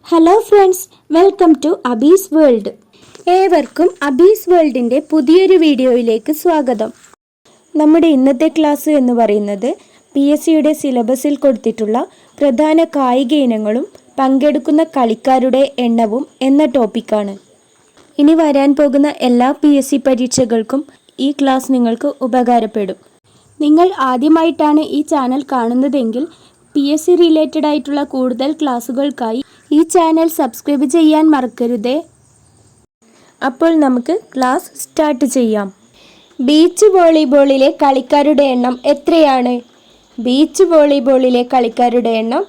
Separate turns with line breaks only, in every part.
Hello friends, welcome to Abees world. ഏവർക്കും അബീസ് വേൾഡിൻ്റെ പുതിയൊരു വീഡിയോയിലേക്ക് സ്വാഗതം. നമ്മുടെ ഇന്നത്തെ ക്ലാസ് എന്ന് പറയുന്നത് PSCയുടെ സിലബസിൽ കൊടുത്തിട്ടുള്ള പ്രധാന കായിക ഇനങ്ങളും പങ്കെടുക്കുന്ന കളിക്കാരുടെ എണ്ണവും എന്ന ടോപ്പിക്കാണ്. ഇനി വരാൻ പോകുന്ന എല്ലാ PSC പരീക്ഷകൾക്കും ഈ ക്ലാസ് നിങ്ങൾക്ക് ഉപകാരപ്പെടും. നിങ്ങൾ ആദ്യമായിട്ടാണ് ഈ ചാനൽ കാണുന്നതെങ്കിൽ PSC റിലേറ്റഡ് ആയിട്ടുള്ള കൂടുതൽ ക്ലാസ്സുകൾക്കായി ഈ ചാനൽ സബ്സ്ക്രൈബ് ചെയ്യാൻ മറക്കരുതേ. അപ്പോൾ നമുക്ക് ക്ലാസ് സ്റ്റാർട്ട് ചെയ്യാം. ബീച്ച് വോളിബോളിലെ കളിക്കാരുടെ എണ്ണം എത്രയാണ്? ബീച്ച് വോളിബോളിലെ കളിക്കാരുടെ എണ്ണം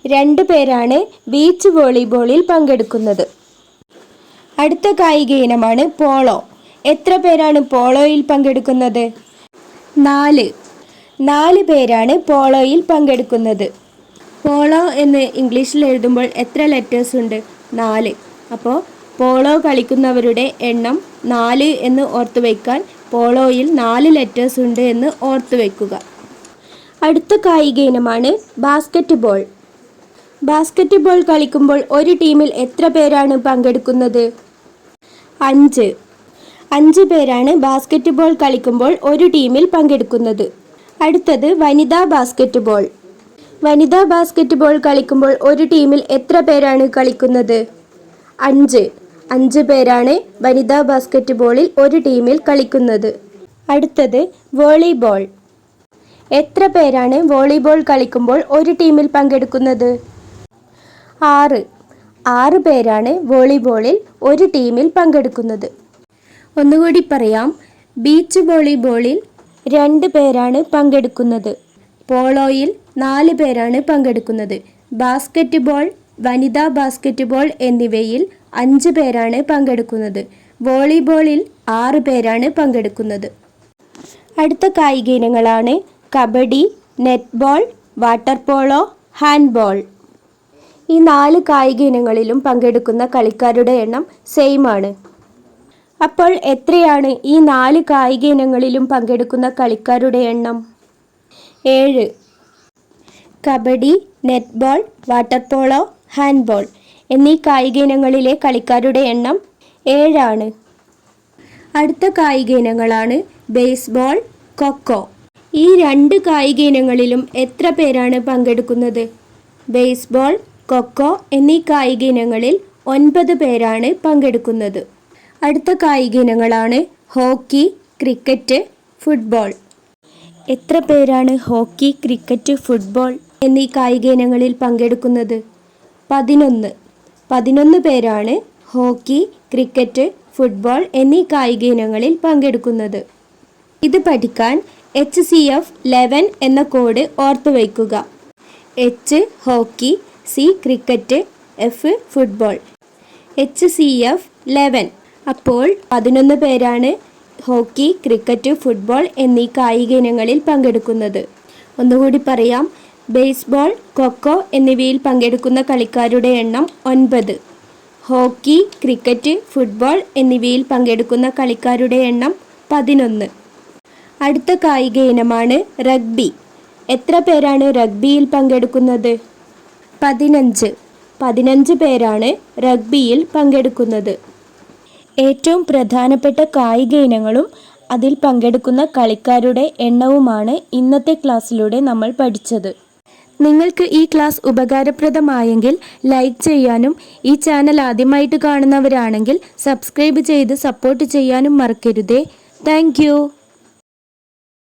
2 പേരാണ് ബീച്ച് വോളിബോളിൽ പങ്കെടുക്കുന്നത്. അടുത്ത കായിക ഇനമാണ് പോളോ. എത്ര പേരാണ് പോളോയിൽ പങ്കെടുക്കുന്നത്? 4 പേരാണ് പോളോയിൽ പങ്കെടുക്കുന്നത്. പോളോ എന്ന് ഇംഗ്ലീഷിൽ എഴുതുമ്പോൾ എത്ര ലെറ്റേഴ്സ് ഉണ്ട്? 4. അപ്പോൾ പോളോ കളിക്കുന്നവരുടെ എണ്ണം 4 എന്ന് ഓർത്തു വയ്ക്കാൻ പോളോയിൽ 4 ലെറ്റേഴ്സ് ഉണ്ട് എന്ന് ഓർത്തു വയ്ക്കുക. അടുത്ത കായിക ഇനമാണ് ബാസ്ക്കറ്റ് ബോൾ. ബാസ്ക്കറ്റ് ബോൾ കളിക്കുമ്പോൾ ഒരു ടീമിൽ എത്ര പേരാണ് പങ്കെടുക്കുന്നത്? 5 പേരാണ് ബാസ്ക്കറ്റ് ബോൾ കളിക്കുമ്പോൾ ഒരു ടീമിൽ പങ്കെടുക്കുന്നത്. അടുത്തത് വനിതാ ബാസ്ക്കറ്റ് ബോൾ. വനിതാ ബാസ്ക്കറ്റ് ബോൾ കളിക്കുമ്പോൾ ഒരു ടീമിൽ എത്ര പേരാണ് കളിക്കുന്നത്? 5 പേരാണ് വനിതാ ബാസ്ക്കറ്റ് ബോളിൽ ഒരു ടീമിൽ കളിക്കുന്നത്. അടുത്തത് വോളിബോൾ. എത്ര പേരാണ് വോളിബോൾ കളിക്കുമ്പോൾ ഒരു ടീമിൽ പങ്കെടുക്കുന്നത്? 6 പേരാണ് വോളിബോളിൽ ഒരു ടീമിൽ പങ്കെടുക്കുന്നത്. ഒന്നുകൂടി പറയാം. ബീച്ച് വോളിബോളിൽ 2 പേരാണ് പങ്കെടുക്കുന്നത്. പോളോയിൽ 4 പേരാണ് പങ്കെടുക്കുന്നത്. ബാസ്ക്കറ്റ് ബോൾ, വനിതാ ബാസ്ക്കറ്റ് ബോൾ എന്നിവയിൽ 5 പേരാണ് പങ്കെടുക്കുന്നത്. വോളിബോളിൽ 6 പേരാണ് പങ്കെടുക്കുന്നത്. അടുത്ത കായിക ഇനങ്ങളാണ് kabaddi, netball, water polo, handball. ഈ 4 കായിക ഇനങ്ങളിലും പങ്കെടുക്കുന്ന കളിക്കാരുടെ എണ്ണം സെയിം ആണ്. അപ്പോൾ എത്രയാണ് ഈ 4 കായിക ഇനങ്ങളിലും പങ്കെടുക്കുന്ന കളിക്കാരുടെ എണ്ണം? 7. Kabaddi, netball, water polo, handball എന്നീ കായിക ഇനങ്ങളിലെ കളിക്കാരുടെ എണ്ണം 7 ആണ്. അടുത്ത കായിക ഇനങ്ങളാണ് ബേസ്ബോൾ, കൊക്കോ. ഈ 2 കായിക ഇനങ്ങളിലും എത്ര പേരാണ് പങ്കെടുക്കുന്നത്? ബേസ്ബോൾ, കൊക്കോ എന്നീ കായിക ഇനങ്ങളിൽ 9 പേരാണ് പങ്കെടുക്കുന്നത്. അടുത്ത കായിക ഇനങ്ങളാണ് ഹോക്കി, ക്രിക്കറ്റ്, ഫുട്ബോൾ. എത്ര പേരാണ് ഹോക്കി, ക്രിക്കറ്റ്, ഫുട്ബോൾ എന്നീ കായിക ഇനങ്ങളിൽ പങ്കെടുക്കുന്നത്? 11 പേരാണ് ഹോക്കി, ക്രിക്കറ്റ്, ഫുട്ബോൾ എന്നീ കായിക ഇനങ്ങളിൽ പങ്കെടുക്കുന്നത്. ഇത് പഠിക്കാൻ HCF 11 എന്ന കോഡ് ഓർത്തു വയ്ക്കുക. H hockey, C cricket, F football. HCF 11. അപ്പോൾ 11 പേരാണ് ഹോക്കി, ക്രിക്കറ്റ്, ഫുട്ബോൾ എന്നീ കായിക ഇനങ്ങളിൽ പങ്കെടുക്കുന്നത്. ഒന്നുകൂടി പറയാം. ബേസ്ബോൾ, കൊക്കോ എന്നിവയിൽ പങ്കെടുക്കുന്ന കളിക്കാരുടെ എണ്ണം 9. ഹോക്കി, ക്രിക്കറ്റ്, ഫുട്ബോൾ എന്നിവയിൽ പങ്കെടുക്കുന്ന കളിക്കാരുടെ എണ്ണം 11. അടുത്ത കായിക ഇനമാണ് റഗ്ബി. എത്ര പേരാണ് റഗ്ബിയിൽ പങ്കെടുക്കുന്നത്? 15 പേരാണ് റഗ്ബിയിൽ പങ്കെടുക്കുന്നത്. ഏറ്റവും പ്രധാനപ്പെട്ട കായിക ഇനങ്ങളും അതിൽ പങ്കെടുക്കുന്ന കളിക്കാരുടെ എണ്ണവുമാണ് ഇന്നത്തെ ക്ലാസ്സിലൂടെ നമ്മൾ പഠിച്ചത്. നിങ്ങൾക്ക് ഈ ക്ലാസ് ഉപകാരപ്രദമായെങ്കിൽ ലൈക്ക് ചെയ്യാനും ഈ ചാനൽ ആദ്യമായിട്ട് കാണുന്നവരാണെങ്കിൽ സബ്സ്ക്രൈബ് ചെയ്ത് സപ്പോർട്ട് ചെയ്യാനും മറക്കരുതേ. താങ്ക്